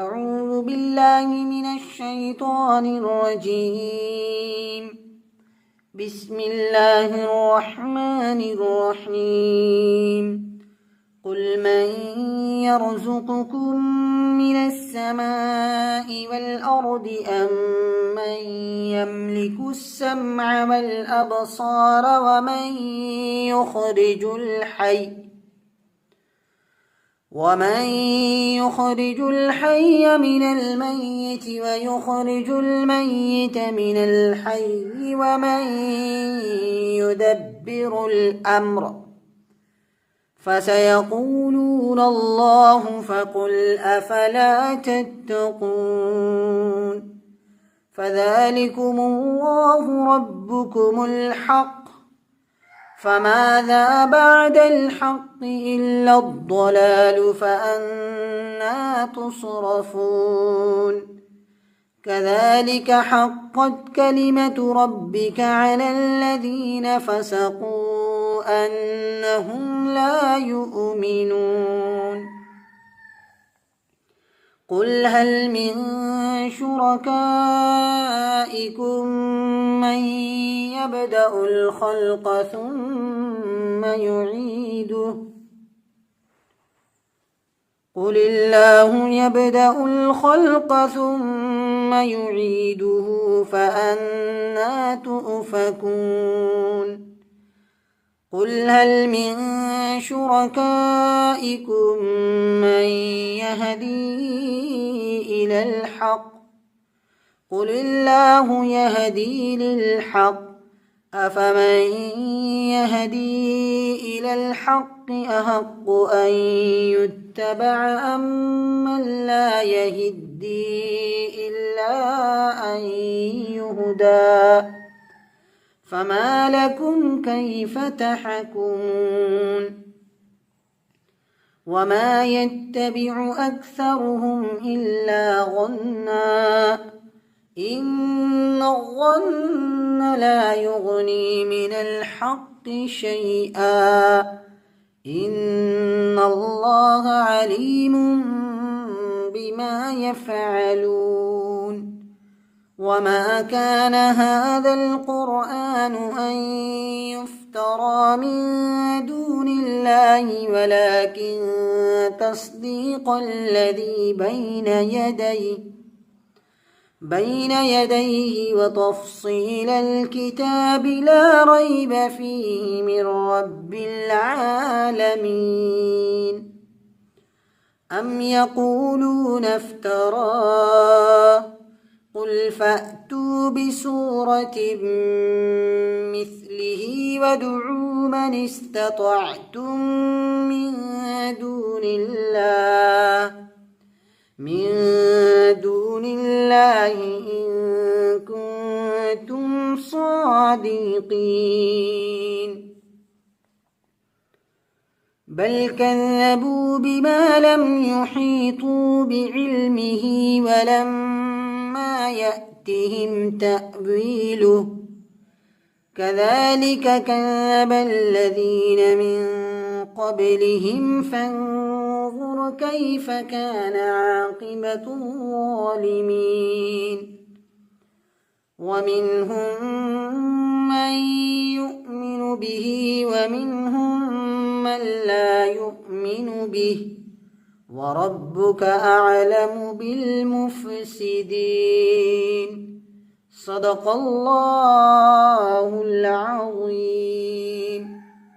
أعوذ بالله من الشيطان الرجيم. بسم الله الرحمن الرحيم. قل من يرزقكم من السماء والأرض أم من يملك السمع والأبصار ومن يخرج الحي من الميت ويخرج الميت من الحي ومن يدبر الأمر فسيقولون الله فقل أفلا تتقون. فذلكم الله ربكم الحق فماذا بعد الحق إلا الضلال فأنى تصرفون. كذلك حقت كلمة ربك على الذين فسقوا أنهم لا يؤمنون. قل هل من شركائكم من يبدأ الخلق ثم يعيده قل الله يبدأ الخلق ثم يعيده فأنى تؤفكون. قل هل من شركائكم من يهدي إلى الحق قل الله يهدي للحق أفمن يهدي إلى الحق أحق أن يتبع أمن لا يهدي إلا أن يهدى فما لكم كيف تحكمون. وما يتبع أكثرهم إلا ظنا إن الظن لا يغني من الحق شيئا إن الله عليم بما يفعلون. وما كان هذا القرآن أن يفترى من دون الله ولكن تصديق الذي بين يديه وتفصيل الكتاب لا ريب فيه من رب العالمين. أم يقولون افتراه قل فأتوا بسورة مثله وادعوا من استطعتم من دون الله إن كنتم صادقين. بل كذبوا بما لم يحيطوا بعلمه ولما يأتهم تأويله كذلك كذب الذين من قبلهم فانظر كيف كان عاقبة الظالمين. ومنهم من يؤمن به ومنهم من لا يؤمن به وربك أعلم بالمفسدين. صدق الله العظيم.